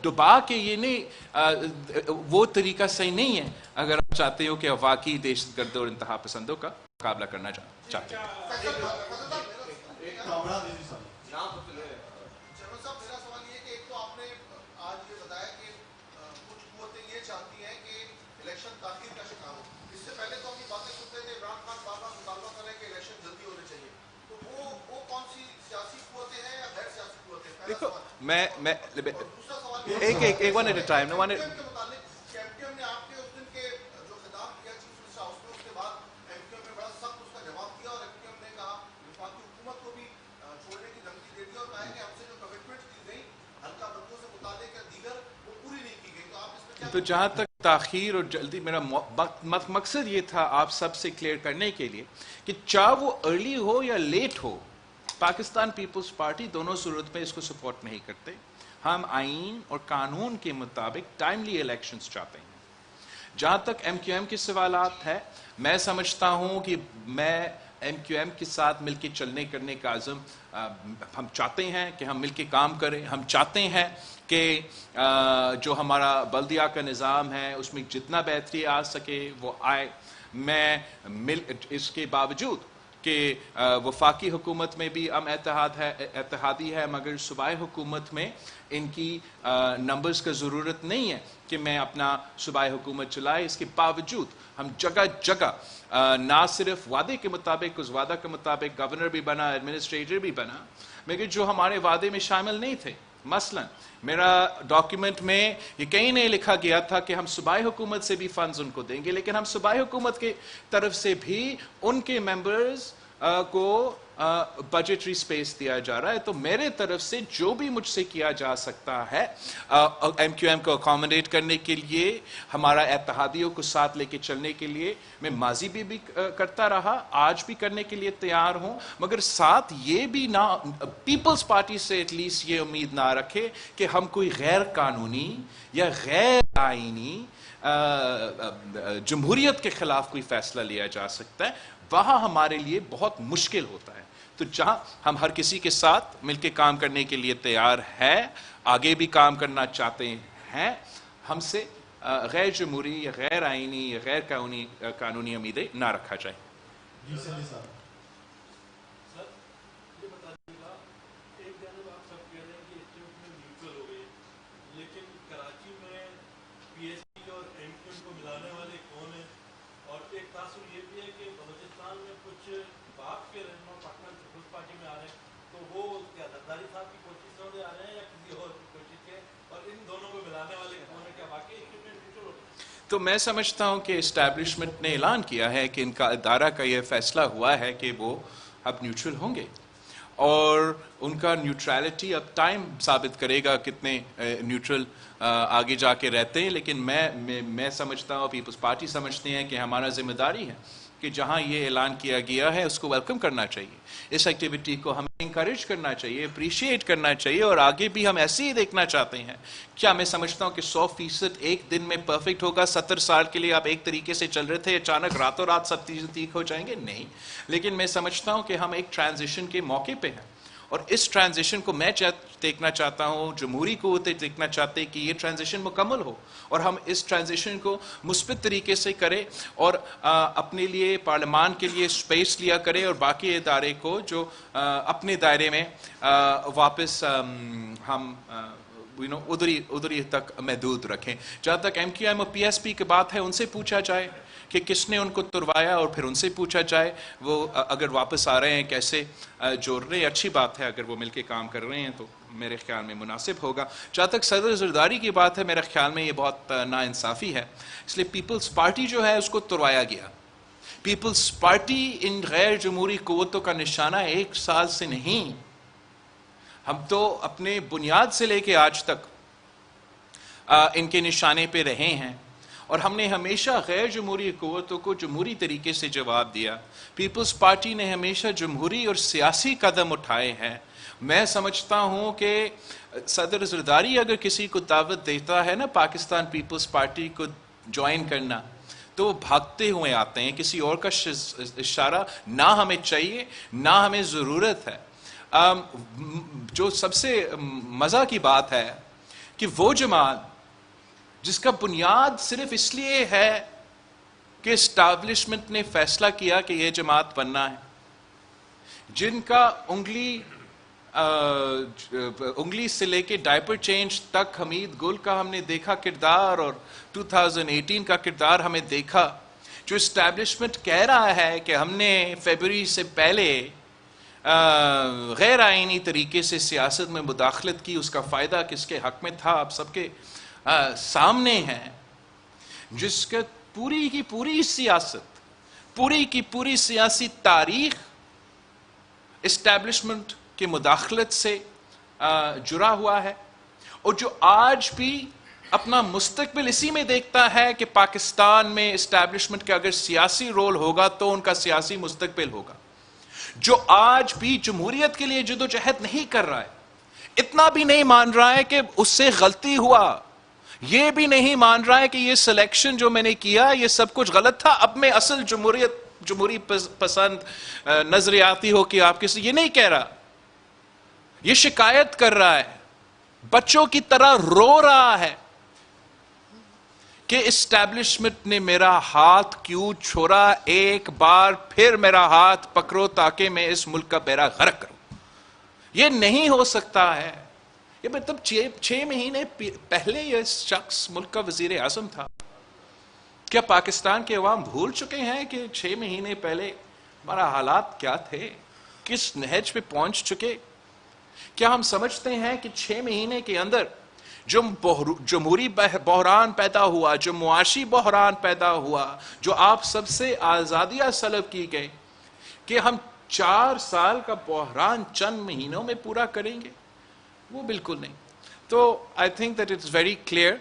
ڈبا کے, یہ نہیں, وہ طریقہ صحیح نہیں ہے اگر آپ چاہتے ہو کہ واقعی دہشت گردوں اور انتہا پسندوں کا مقابلہ کرنا چاہتے ہیں. دیکھو, میں ایک ون ایٹ اے ٹائم, تو جہاں تک تاخیر اور جلدی, میرا مقصد یہ تھا آپ سب سے کلیئر کرنے کے لیے کہ چاہے وہ ارلی ہو یا لیٹ ہو, پاکستان پیپلز پارٹی دونوں صورت میں اس کو سپورٹ نہیں کرتے. ہم آئین اور قانون کے مطابق ٹائملی الیکشنز چاہتے ہیں. جہاں تک ایم کیو ایم کے سوالات ہے, میں سمجھتا ہوں کہ میں ایم کیو ایم کے ساتھ مل کے چلنے کرنے کا عزم, ہم چاہتے ہیں کہ ہم مل کے کام کریں. ہم چاہتے ہیں کہ جو ہمارا بلدیہ کا نظام ہے اس میں جتنا بہتری آ سکے وہ آئے. میں اس کے باوجود کہ وفاقی حکومت میں بھی ہم اتحادی ہے مگر صوبائی حکومت میں ان کی نمبرز کا ضرورت نہیں ہے کہ میں اپنا صوبائی حکومت چلائے. اس کے باوجود ہم جگہ جگہ نہ صرف وعدے کے مطابق اس وعدہ کے مطابق گورنر بھی بنا, ایڈمنسٹریٹر بھی بنا, مگر جو ہمارے وعدے میں شامل نہیں تھے. مثلا میرا ڈاکیومنٹ میں یہ کہیں نہیں لکھا گیا تھا کہ ہم صوبائی حکومت سے بھی فنڈز ان کو دیں گے, لیکن ہم صوبائی حکومت کی طرف سے بھی ان کے ممبرز کو بجٹری سپیس دیا جا رہا ہے. تو میرے طرف سے جو بھی مجھ سے کیا جا سکتا ہے ایم کیو ایم کو اکاموڈیٹ کرنے کے لیے, ہمارا اتحادیوں کو ساتھ لے کے چلنے کے لیے, میں ماضی بھی کرتا رہا, آج بھی کرنے کے لیے تیار ہوں. مگر ساتھ یہ بھی نہ پیپلز پارٹی سے ایٹ لیسٹ یہ امید نہ رکھے کہ ہم کوئی غیر قانونی یا غیر آئینی جمہوریت کے خلاف کوئی فیصلہ لیا جا سکتا ہے. وہاں ہمارے لیے بہت مشکل ہوتا ہے. تو جہاں ہم ہر کسی کے ساتھ مل کے کام کرنے کے لیے تیار ہے, آگے بھی کام کرنا چاہتے ہیں, ہم سے غیر جمہوری یا غیر آئینی یا غیر قانونی امیدیں نہ رکھا جائے. جی سنی صاحب. سر یہ بتا دیجیے گا, ایک جانب آپ سب کہہ رہے ہیں کہ اسٹیٹ میں نیوٹرل ہو گئے, لیکن کراچی میں پی ایس پی اور ایم کیو ایم کو ملانے والے کون ہیں؟ اور ایک تاثر یہ بھی ہے کہ بلوچستان میں کچھ باپ کے رہنما پاکستان پیپلز پارٹی میں آ رہے ہیں, تو وہ کیا زرداری صاحب کی کوشش سے آ رہے ہیں یا کسی اور کی کوشش کے, اور ان دونوں کو ملانے والے کون ہیں؟ کیا واقعی اسٹیٹ میں نیوٹرل ہو گئے؟ تو میں سمجھتا ہوں کہ اسٹیبلشمنٹ نے اعلان کیا ہے کہ ان کا ادارہ کا یہ فیصلہ ہوا ہے کہ وہ اب نیوٹرل ہوں گے, اور ان کا نیوٹرلٹی اب ٹائم ثابت کرے گا کتنے نیوٹرل آگے جا کے رہتے ہیں. لیکن میں سمجھتا ہوں, پیپلز پارٹی سمجھتے ہیں کہ ہمارا ذمہ داری ہے کہ جہاں یہ اعلان کیا گیا ہے اس کو ویلکم کرنا چاہیے, اس ایکٹیویٹی کو ہمیں انکریج کرنا چاہیے, اپریشیٹ کرنا چاہیے, اور آگے بھی ہم ایسے ہی دیکھنا چاہتے ہیں. کیا میں سمجھتا ہوں کہ 100% ایک دن میں پرفیکٹ ہوگا؟ 70 سال کے لیے آپ ایک طریقے سے چل رہے تھے, اچانک راتوں رات سب چیزیں ٹھیک ہو جائیں گے؟ نہیں. لیکن میں سمجھتا ہوں کہ ہم ایک ٹرانزیشن کے موقع پہ ہیں, اور اس ٹرانزیشن کو میں دیکھنا چاہتا ہوں, جمہوری قوتیں دیکھنا چاہتے کہ یہ ٹرانزیشن مکمل ہو, اور ہم اس ٹرانزیشن کو مثبت طریقے سے کریں, اور اپنے لیے پارلیمان کے لیے سپیس لیا کریں, اور باقی ادارے کو جو اپنے دائرے میں واپس ہم ادھری تک محدود رکھیں. جہاں تک ایم کیو ایم اور پی ایس پی کی بات ہے, ان سے پوچھا جائے کہ کس نے ان کو تروایا, اور پھر ان سے پوچھا جائے وہ اگر واپس آ رہے ہیں کیسے جوڑ رہے ہیں. اچھی بات ہے اگر وہ مل کے کام کر رہے ہیں تو میرے خیال میں مناسب ہوگا. جہاں تک صدر زرداری کی بات ہے, میرے خیال میں یہ بہت ناانصافی ہے, اس لیے پیپلز پارٹی جو ہے اس کو تروایا گیا. پیپلز پارٹی ان غیر جمہوری قوتوں کا نشانہ 1 سال سے نہیں, ہم تو اپنے بنیاد سے لے کے آج تک ان کے نشانے پہ رہے ہیں, اور ہم نے ہمیشہ غیر جمہوری قوتوں کو جمہوری طریقے سے جواب دیا. پیپلز پارٹی نے ہمیشہ جمہوری اور سیاسی قدم اٹھائے ہیں. میں سمجھتا ہوں کہ صدر زرداری اگر کسی کو دعوت دیتا ہے نا پاکستان پیپلز پارٹی کو جوائن کرنا, تو وہ بھاگتے ہوئے آتے ہیں. کسی اور کا اشارہ نہ ہمیں چاہیے نہ ہمیں ضرورت ہے. جو سب سے مزہ کی بات ہے کہ وہ جماعت جس کا بنیاد صرف اس لیے ہے کہ اسٹیبلشمنٹ نے فیصلہ کیا کہ یہ جماعت بننا ہے, جن کا انگلی سے لے کے ڈائپر چینج تک حمید گل کا ہم نے دیکھا کردار, اور 2018 کا کردار ہمیں دیکھا, جو اسٹیبلشمنٹ کہہ رہا ہے کہ ہم نے فیبروری سے پہلے غیر آئینی طریقے سے سیاست میں مداخلت کی, اس کا فائدہ کس کے حق میں تھا آپ سب کے سامنے ہے. جس کا پوری کی پوری سیاست, پوری کی پوری سیاسی تاریخ اسٹیبلشمنٹ کی مداخلت سے جڑا ہوا ہے, اور جو آج بھی اپنا مستقبل اسی میں دیکھتا ہے کہ پاکستان میں اسٹیبلشمنٹ کا اگر سیاسی رول ہوگا تو ان کا سیاسی مستقبل ہوگا. جو آج بھی جمہوریت کے لیے جدوجہد نہیں کر رہا ہے, اتنا بھی نہیں مان رہا ہے کہ اس سے غلطی ہوا, یہ بھی نہیں مان رہا ہے کہ یہ سلیکشن جو میں نے کیا یہ سب کچھ غلط تھا, اب میں اصل جمہوری پسند نظریاتی ہو کہ آپ کسی, یہ نہیں کہہ رہا. یہ شکایت کر رہا ہے, بچوں کی طرح رو رہا ہے کہ اسٹیبلشمنٹ نے میرا ہاتھ کیوں چھوڑا، ایک بار پھر میرا ہاتھ پکڑو تاکہ میں اس ملک کا بیڑا غرق کروں. یہ نہیں ہو سکتا ہے. یہ مطلب 6 مہینے پہلے یہ شخص ملک کا وزیر اعظم تھا. کیا پاکستان کے عوام بھول چکے ہیں کہ 6 مہینے پہلے ہمارا حالات کیا تھے، کس نہج پہ پہنچ چکے؟ کیا ہم سمجھتے ہیں کہ 6 مہینے کے اندر جو جمہوری بحران پیدا ہوا، جو معاشی بحران پیدا ہوا، جو آپ سب سے آزادیاں سلب کی گئی، کہ ہم 4 سال کا بحران چند مہینوں میں پورا کریں گے؟ وہ بالکل نہیں. تو I think that it's very clear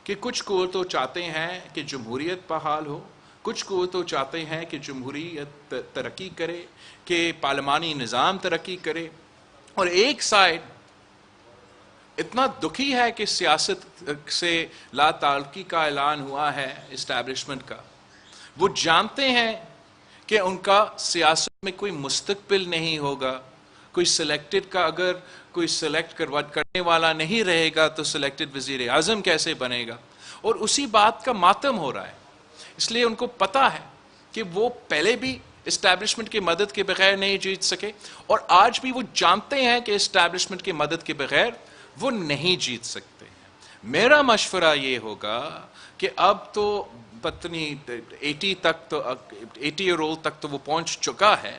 کہ کچھ کو تو چاہتے ہیں کہ جمہوریت بحال ہو، کچھ کو تو چاہتے ہیں کہ جمہوریت ترقی کرے، کہ پارلیمانی نظام ترقی کرے، اور ایک سائڈ اتنا دکھی ہے کہ سیاست سے لا تعلقی کا اعلان ہوا ہے اسٹیبلشمنٹ کا. وہ جانتے ہیں کہ ان کا سیاست میں کوئی مستقبل نہیں ہوگا. کوئی سلیکٹڈ کا اگر کوئی سلیکٹ کرنے والا نہیں رہے گا تو سلیکٹڈ وزیر اعظم کیسے بنے گا؟ اور اسی بات کا ماتم ہو رہا ہے. اس لیے ان کو پتا ہے کہ وہ پہلے بھی اسٹیبلشمنٹ کی مدد کے بغیر نہیں جیت سکے، اور آج بھی وہ جانتے ہیں کہ اسٹیبلشمنٹ کی مدد کے بغیر وہ نہیں جیت سکتے ہیں. میرا مشورہ یہ ہوگا کہ اب تو پتنی 80 ایئر اولڈ تک تو وہ پہنچ چکا ہے،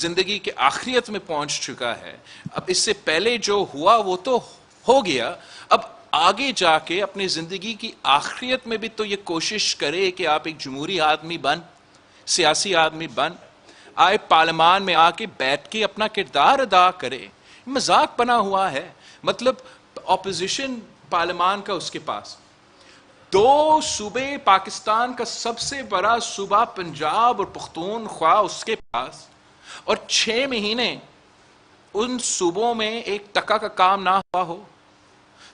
زندگی کے آخریت میں پہنچ چکا ہے. اب اس سے پہلے جو ہوا وہ تو ہو گیا. اب آگے جا کے اپنی زندگی کی آخریت میں بھی تو یہ کوشش کرے کہ آپ ایک جمہوری آدمی بن، سیاسی آدمی بن، آئے پارلیمان میں آ کے بیٹھ کے اپنا کردار ادا کرے. مذاق بنا ہوا ہے. مطلب اپوزیشن پارلیمان کا اس کے پاس 2 صوبے، پاکستان کا سب سے بڑا صوبہ پنجاب اور پختونخوا اس کے پاس، اور 6 مہینے ان صوبوں میں ایک ٹکا کا کام نہ ہوا ہو.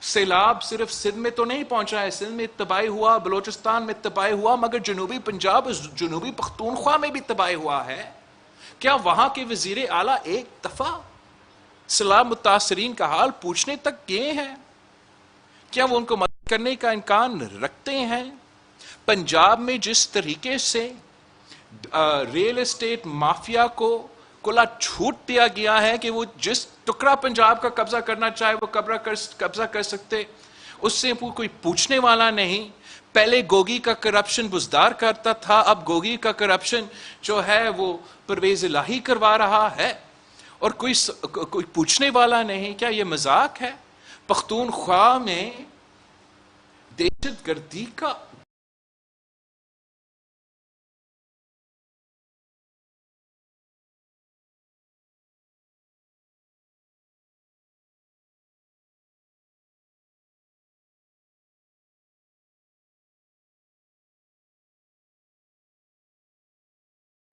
سیلاب صرف سندھ میں تو نہیں پہنچا ہے، سندھ میں تباہی ہوا، بلوچستان میں تباہی ہوا، مگر جنوبی پنجاب اور جنوبی پختونخوا میں بھی تباہی ہوا ہے. کیا وہاں کے وزیر اعلیٰ ایک دفعہ سیلاب متاثرین کا حال پوچھنے تک گئے ہیں؟ کیا وہ ان کو مدد کرنے کا امکان رکھتے ہیں؟ پنجاب میں جس طریقے سے ریل اسٹیٹ مافیا کو کھلا چھوٹ دیا گیا ہے کہ وہ جس ٹکڑا پنجاب کا قبضہ کرنا چاہے وہ قبضہ کر سکتے، اس سے کوئی پوچھنے والا نہیں. پہلے گوگی کا کرپشن بزدار کرتا تھا، اب گوگی کا کرپشن جو ہے وہ پرویز الہی کروا رہا ہے، اور کوئی پوچھنے والا نہیں. کیا یہ مذاق ہے؟ پختونخوا میں دہشت گردی کا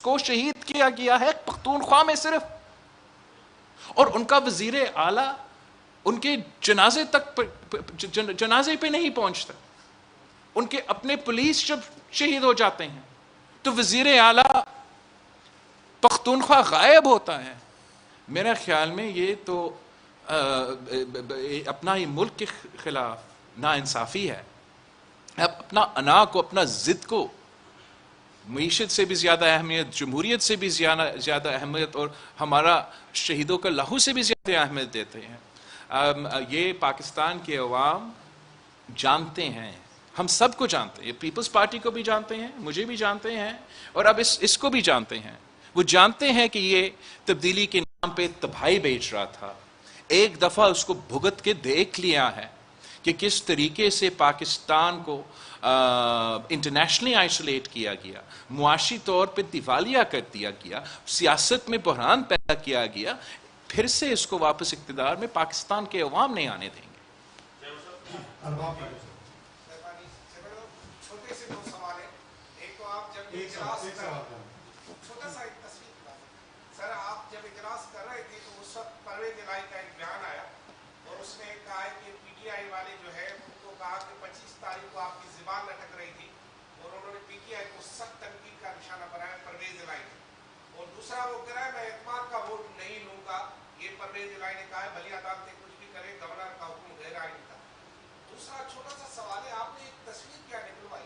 کو شہید کیا گیا ہے پختونخوا میں صرف، اور ان کا وزیر اعلیٰ ان کے جنازے پہ نہیں پہنچتا. ان کے اپنے پولیس جب شہید ہو جاتے ہیں تو وزیر اعلیٰ پختونخوا غائب ہوتا ہے. میرے خیال میں یہ تو اپنا ہی ملک کے خلاف ناانصافی ہے. اپنا انا کو، اپنا ضد کو معیشت سے بھی زیادہ اہمیت، جمہوریت سے بھی زیادہ اہمیت، اور ہمارا شہیدوں کا لہو سے بھی زیادہ اہمیت دیتے ہیں. یہ پاکستان کے عوام جانتے ہیں، ہم سب کو جانتے ہیں، پیپلز پارٹی کو بھی جانتے ہیں، مجھے بھی جانتے ہیں، اور اب اس کو بھی جانتے ہیں. وہ جانتے ہیں کہ یہ تبدیلی کے نام پہ تباہی بیچ رہا تھا. ایک دفعہ اس کو بھگت کے دیکھ لیا ہے کہ کس طریقے سے پاکستان کو انٹرنیشنلی آئسولیٹ کیا گیا، معاشی طور پہ دیوالیہ کر دیا گیا، سیاست میں بحران پیدا کیا گیا. پھر سے اس کو واپس اقتدار میں پاکستان کے عوام نہیں آنے دیں گے. چھوٹے سے 2 سوال ہیں. ایک تو آپ جب اجلاس چھوٹا سا ایک تصویر کا سر، آپ جب اجلاس کر رہے تھے تو اس وقت پرویز الہی کا ایک بیان آیا، اور اس نے کہا ہے کہ پی ٹی آئی والے جو ہے ان کو کہا کہ 25 تاریخ کو آپ کی زبان لٹک رہی تھی، اور انہوں نے پی ٹی آئی کو سخت تنقید کا نشانہ بنایا پرویز الہی نے. اور دوسرا وہ کہہ رہا ہے میں اعتماد کا ووٹ نہیں لوں گا. یہ پرویز الہی نے کہا ہے، بھلی عدالتیں کچھ بھی کریں، گورنر کا حکم غیر آئینی تھا. دوسرا چھوٹا سا سوال ہے، آپ نے ایک تصویر کیا نکلوائی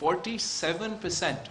47%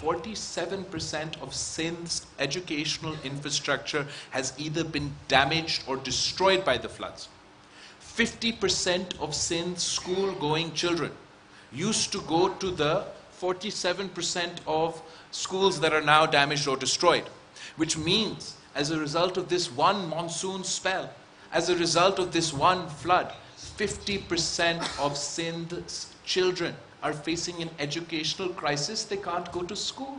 47% of Sindh's educational infrastructure has either been damaged or destroyed by the floods. 50% of Sindh's school-going children used to go to the 47% of schools that are now damaged or destroyed, which means as a result of this one monsoon spell, as a result of this one flood, 50% of Sindh's children are facing an educational crisis. They can't go to school.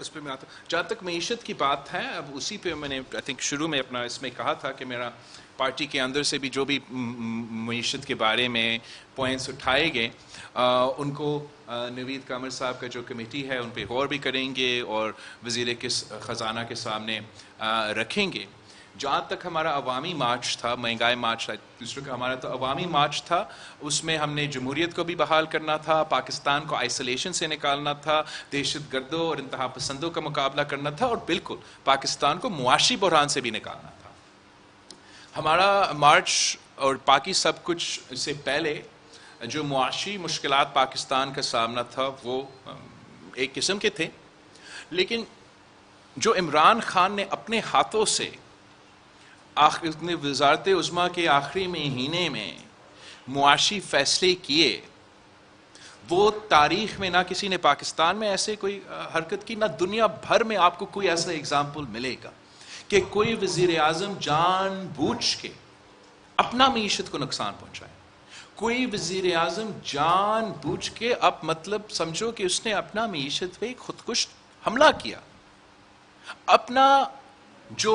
اس پہ میں آتا ہوں. جہاں تک معیشت کی بات ہے، اب اسی پہ میں نے آئی تھنک شروع میں اپنا اس میں کہا تھا کہ میرا پارٹی کے اندر سے بھی جو بھی معیشت کے بارے میں پوائنٹس اٹھائے گئے ان کو نوید قمر صاحب کا جو کمیٹی ہے ان پہ غور بھی کریں گے اور وزیر خزانہ کے سامنے رکھیں گے. جہاں تک ہمارا عوامی مارچ تھا، مہنگائی مارچ دوسروں کا، ہمارا تو عوامی مارچ تھا، اس میں ہم نے جمہوریت کو بھی بحال کرنا تھا، پاکستان کو آئسولیشن سے نکالنا تھا، دہشت گردوں اور انتہا پسندوں کا مقابلہ کرنا تھا، اور بالکل پاکستان کو معاشی بحران سے بھی نکالنا تھا. ہمارا مارچ اور باقی سب کچھ سے پہلے جو معاشی مشکلات پاکستان کا سامنا تھا وہ ایک قسم کے تھے، لیکن جو عمران خان نے اپنے ہاتھوں سے وزارت عظمیٰ کے آخری مہینے میں معاشی فیصلے کیے، وہ تاریخ میں نہ کسی نے پاکستان میں ایسے کوئی حرکت کی، نہ دنیا بھر میں آپ کو کوئی ایسا اگزامپل ملے گا کہ کوئی وزیر اعظم جان بوجھ کے اپنا معیشت کو نقصان پہنچائے. کوئی وزیر اعظم جان بوجھ کے اب مطلب سمجھو کہ اس نے اپنا معیشت پہ خودکش حملہ کیا. اپنا جو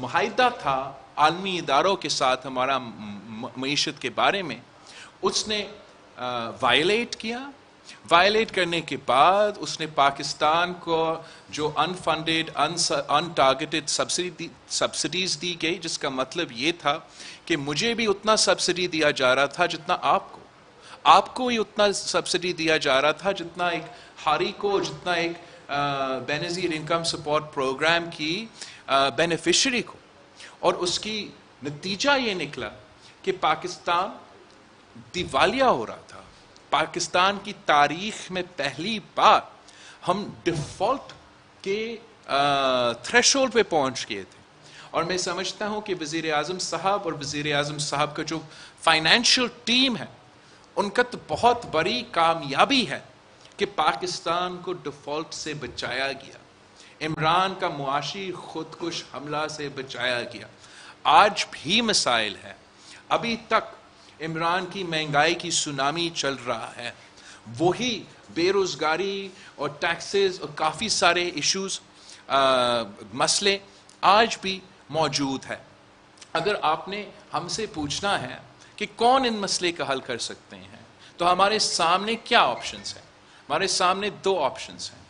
معاہدہ تھا عالمی اداروں کے ساتھ ہمارا معیشت کے بارے میں، اس نے وائلیٹ کیا. وائلیٹ کرنے کے بعد اس نے پاکستان کو جو انفنڈڈ ان ٹارگیٹڈ سبسڈیز دی گئی، جس کا مطلب یہ تھا کہ مجھے بھی اتنا سبسڈی دیا جا رہا تھا جتنا آپ کو ہی اتنا سبسڈی دیا جا رہا تھا جتنا ایک ہاری کو، جتنا ایک بے نظیر انکم سپورٹ پروگرام کی بینیفیشری کو. اور اس کی نتیجہ یہ نکلا کہ پاکستان دیوالیہ ہو رہا تھا. پاکستان کی تاریخ میں پہلی بار ہم ڈیفالٹ کے تھریش ہولڈ پہ پہنچ گئے تھے. اور میں سمجھتا ہوں کہ وزیر اعظم صاحب اور وزیر اعظم صاحب کا جو فائنینشیل ٹیم ہے، ان کا تو بہت بڑی کامیابی ہے کہ پاکستان کو ڈیفالٹ سے بچایا گیا، عمران کا معاشی خودکش حملہ سے بچایا گیا. آج بھی مسائل ہیں، ابھی تک عمران کی مہنگائی کی سونامی چل رہا ہے، وہی بے روزگاری اور ٹیکسز اور کافی سارے ایشوز مسئلے آج بھی موجود ہے. اگر آپ نے ہم سے پوچھنا ہے کہ کون ان مسئلے کا حل کر سکتے ہیں، تو ہمارے سامنے کیا آپشنز ہیں؟ ہمارے سامنے دو آپشنز ہیں.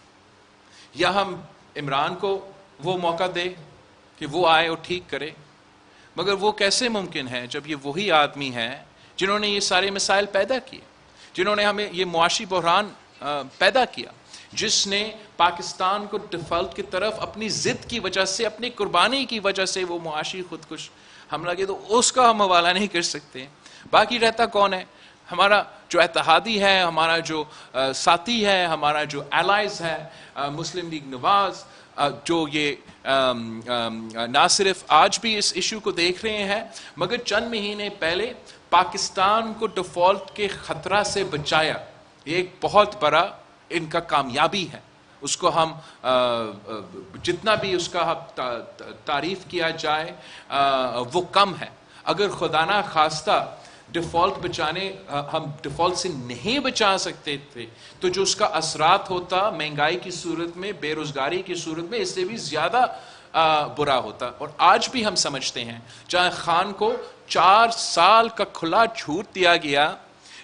یا ہم عمران کو وہ موقع دے کہ وہ آئے اور ٹھیک کرے، مگر وہ کیسے ممکن ہے جب یہ وہی آدمی ہیں جنہوں نے یہ سارے مسائل پیدا کیے، جنہوں نے ہمیں یہ معاشی بحران پیدا کیا، جس نے پاکستان کو ڈیفالٹ کی طرف اپنی ضد کی وجہ سے، اپنی قربانی کی وجہ سے وہ معاشی خودکش حملہ کیا. تو اس کا ہم حوالہ نہیں کر سکتے. باقی رہتا کون ہے؟ ہمارا جو اتحادی ہے، ہمارا جو ساتھی ہے، ہمارا جو الائز ہے، مسلم لیگ نواز، جو یہ نہ صرف آج بھی اس ایشو کو دیکھ رہے ہیں، مگر چند مہینے پہلے پاکستان کو ڈیفالٹ کے خطرہ سے بچایا. یہ ایک بہت بڑا ان کا کامیابی ہے. اس کو ہم جتنا بھی اس کا تعریف کیا جائے وہ کم ہے. اگر خدا نہ خواستہ ڈیفالٹ بچانے، ہم ڈیفالٹ سے نہیں بچا سکتے تھے، تو جو اس کا اثرات ہوتا مہنگائی کی صورت میں، بے روزگاری کی صورت میں، اس سے بھی زیادہ برا ہوتا. اور آج بھی ہم سمجھتے ہیں جہاں خان کو 4 سال کا کھلا چھوٹ دیا گیا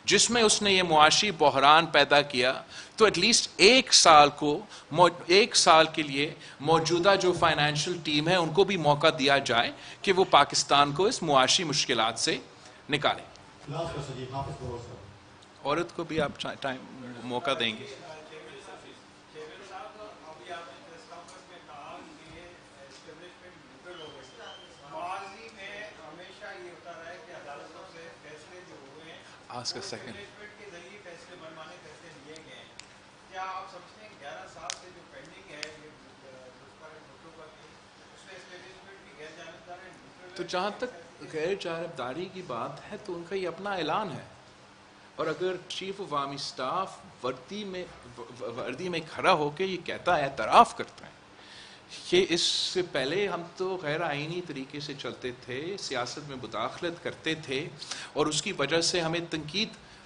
جس میں اس نے یہ معاشی بحران پیدا کیا، تو ایٹ لیسٹ 1 سال کے لیے موجودہ جو فائنینشیل ٹیم ہے ان کو بھی موقع دیا جائے کہ وہ پاکستان کو اس معاشی مشکلات سے نکالیں. عورت کو بھی آپ ٹائم موقع دیں گے. Ask a second. تو جہاں تک غیر جانبداری کی بات ہے تو ان کا یہ اپنا اعلان ہے، اور اگر چیف آف آرمی اسٹاف وردی میں کھڑا ہو کے یہ کہتا ہے، اعتراف کرتا ہے کہ اس سے پہلے ہم تو غیر آئینی طریقے سے چلتے تھے، سیاست میں مداخلت کرتے تھے، اور اس کی وجہ سے ہمیں تنقید